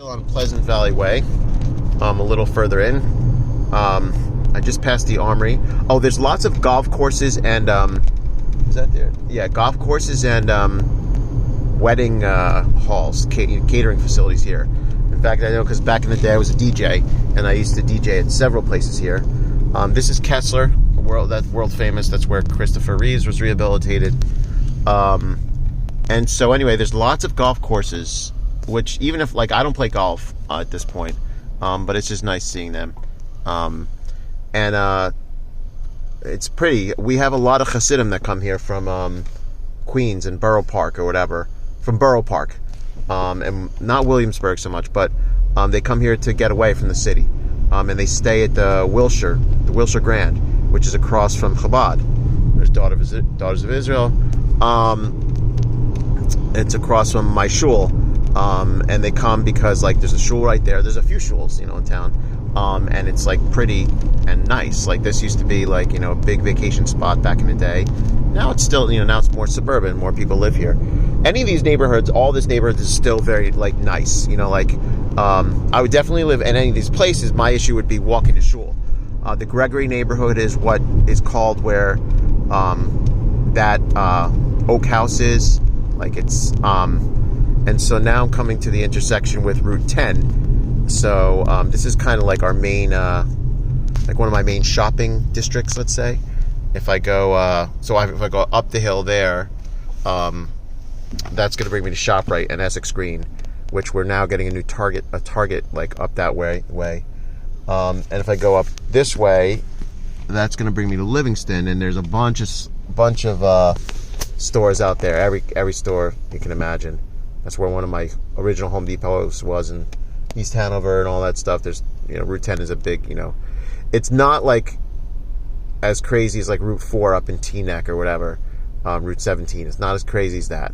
Still on Pleasant Valley Way, a little further in. I just passed the Armory. Oh, there's lots of golf courses and is that there? Yeah, golf courses and wedding halls, catering facilities here. In fact, I know because back in the day I was a DJ and I used to DJ at several places here. This is Kessler, that's world famous. That's where Christopher Reeves was rehabilitated. And so anyway, there's lots of golf courses, which even if, like, I don't play golf at this point, but it's just nice seeing them. And it's pretty. We have a lot of Hasidim that come here from Queens and Borough Park or whatever, from Borough Park, and not Williamsburg so much, but they come here to get away from the city, and they stay at the Wilshire Grand, which is across from Chabad. There's Daughters of Israel. It's across from my shul, and they come because, like, there's a shul right there. There's a few shuls, in town, and it's like pretty and nice. Like, this used to be like, a big vacation spot back in the day. Now it's still, now it's more suburban. More people live here. Any of these neighborhoods, all this neighborhood is still very, like, nice. I would definitely live in any of these places. My issue would be walking to shul. The Gregory neighborhood is what is called where that Oak House is. Like, it's and so now I'm coming to the intersection with Route 10. So this is kind of like our main, like one of my main shopping districts, let's say. If I go, if I go up the hill there, that's going to bring me to ShopRite and Essex Green, which we're now getting a Target like up that way. And if I go up this way, that's going to bring me to Livingston, and there's a bunch of stores out there. Every store you can imagine. That's where one of my original Home Depots was in East Hanover and all that stuff. There's, Route 10 is a big, it's not like as crazy as like Route 4 up in Teaneck or whatever. Route 17. It's not as crazy as that.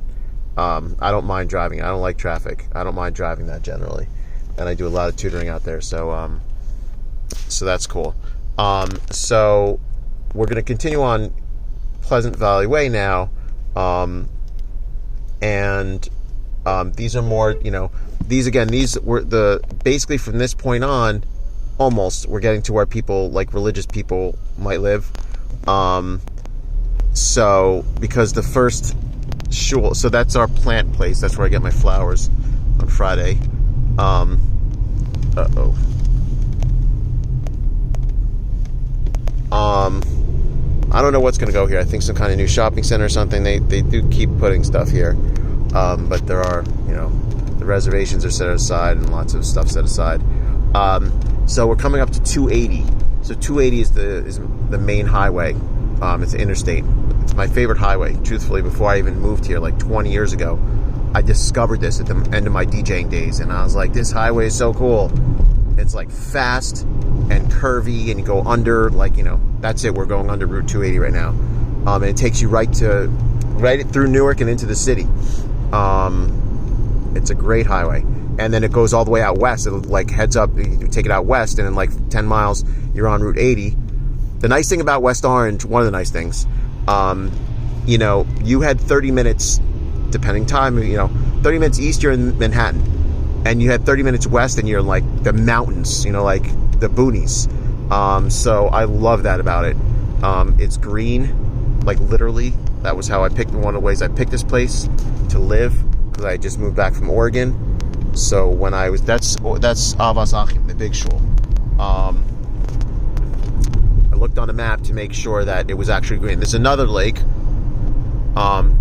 I don't mind driving. I don't like traffic. I don't mind driving that generally. And I do a lot of tutoring out there. So that's cool. So we're going to continue on Pleasant Valley Way now. These are more, these were basically from this point on, almost, we're getting to where people, like religious people, might live. So, because the first shul, so that's our plant place, that's where I get my flowers on Friday. I don't know what's going to go here. I think some kind of new shopping center or something. They do keep putting stuff here. But there are, the reservations are set aside and lots of stuff set aside. So we're coming up to 280. So 280 is the main highway. It's an interstate. It's my favorite highway. Truthfully, before I even moved here, like 20 years ago, I discovered this at the end of my DJing days, and I was like, this highway is so cool. It's like fast and curvy, and you go under, like, that's it. We're going under Route 280 right now. And it takes you right through Newark and into the city. It's a great highway. And then it goes all the way out west. It like heads up, you take it out west, and in like 10 miles, you're on Route 80. The nice thing about West Orange, one of the nice things, you had 30 minutes, depending time, 30 minutes east, you're in Manhattan. And you had 30 minutes west, and you're in like the mountains, like the boonies. So I love that about it. It's green, like literally. That was how I picked, one of the ways I picked this place to live, because I just moved back from Oregon. So when I was, that's Avas Achim, the big shul. I looked on a map to make sure that it was actually green. There's another lake.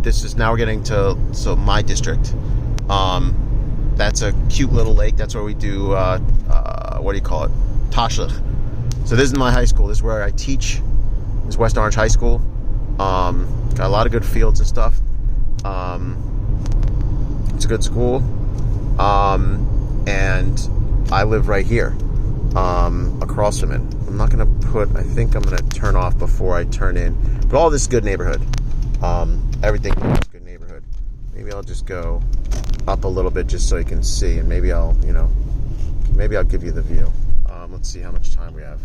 This is, now we're getting to my district. That's a cute little lake. That's where we do, what do you call it? Tashlich. So this is my high school. This is where I teach. This is West Orange High School. Got a lot of good fields and stuff. It's a good school. And I live right here, across from it. I'm not going to I think I'm going to turn off before I turn in. But all this is good neighborhood. Everything is good neighborhood. Maybe I'll just go up a little bit just so you can see, and maybe I'll give you the view. Let's see how much time we have.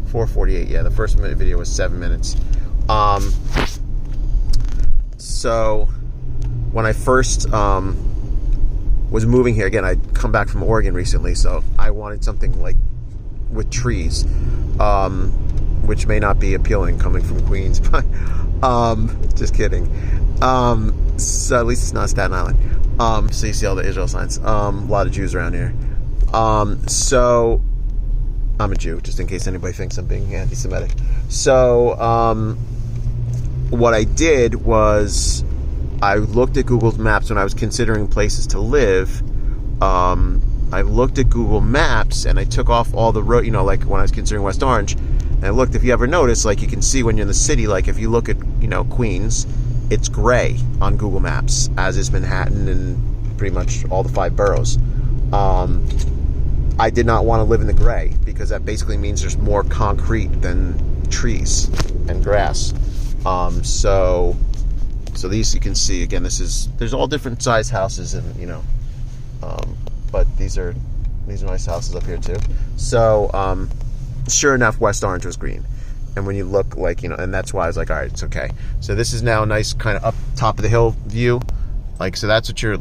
4:48. Yeah, the first video was 7 minutes. So when I first was moving here again. I'd come back from Oregon recently, so I wanted something like with trees, which may not be appealing coming from Queens, but just kidding. So at least it's not Staten Island. So you see all the Israel signs. A lot of Jews around here. So I'm a Jew, just in case anybody thinks I'm being anti-Semitic. So what I did was I looked at Google Maps when I was considering places to live. I looked at Google Maps and I took off all the road, like when I was considering West Orange. And I looked, if you ever notice, like you can see when you're in the city, like if you look at, Queens, it's gray on Google Maps, as is Manhattan and pretty much all the 5 boroughs. I did not want to live in the gray because that basically means there's more concrete than trees and grass. So these you can see, again, there's all different size houses and, but these are nice houses up here too. So, sure enough, West Orange was green. And when you look and that's why I was like, all right, it's okay. So this is now a nice kind of up top of the hill view. So that's what you're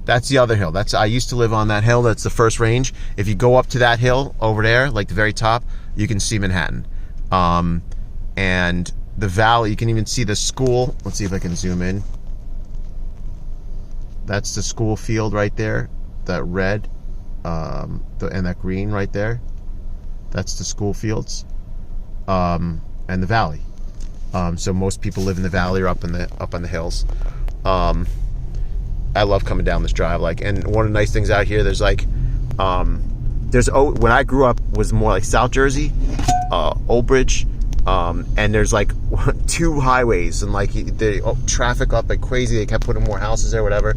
that's the other hill. I used to live on that hill. That's the first range. If you go up to that hill over there, like the very top, you can see Manhattan. And the valley, you can even see the school. Let's see if I can zoom in. That's the school field right there. That red, and that green right there. That's the school fields. And the valley. So most people live in the valley or up on the hills. I love coming down this drive. And one of the nice things out here, there's when I grew up was more like South Jersey, Old Bridge, and there's 2 highways and the traffic up like crazy. They kept putting more houses there, whatever.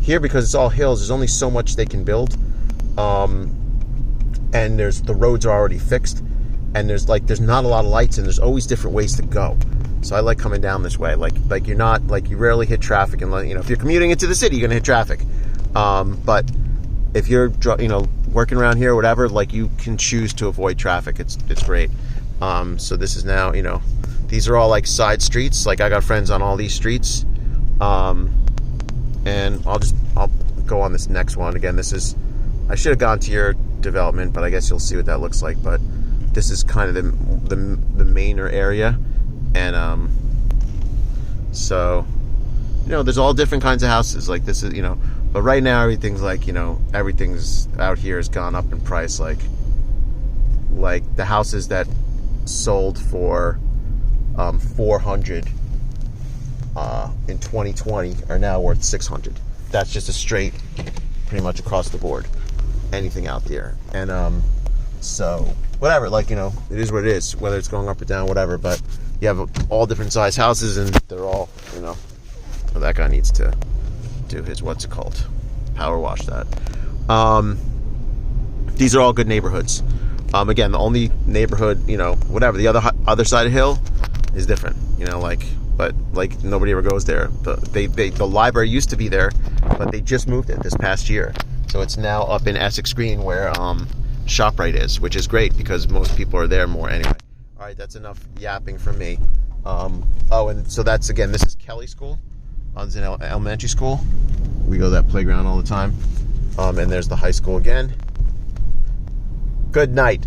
Here, because it's all hills, there's only so much they can build, and the roads are already fixed. And there's not a lot of lights, and there's always different ways to go. So I like coming down this way. You're not you rarely hit traffic, and if you're commuting into the city, you're gonna hit traffic. But if you're working around here, or whatever, you can choose to avoid traffic. It's great. So this is now these are all side streets. I got friends on all these streets. And I'll go on this next one again. I should have gone to your development, but I guess you'll see what that looks like. But this is kind of the mainer area, and so there's all different kinds of houses. This is but right now everything's everything's out here has gone up in price. Like the houses that sold for $400 in 2020 are now worth $600. That's just a straight, pretty much across the board, anything out there. And so whatever, it is what it is, whether it's going up or down, whatever. But you have all different size houses, and they're all well, that guy needs to do his power wash that. These are all good neighborhoods. Again, the only neighborhood, whatever, the other side of the hill is different, but nobody ever goes there. The library used to be there, but they just moved it this past year. So it's now up in Essex Green where ShopRite is, which is great because most people are there more anyway. All right, that's enough yapping from me. And so this is Kelly School. It's an elementary school. We go to that playground all the time. And there's the high school again. Good night.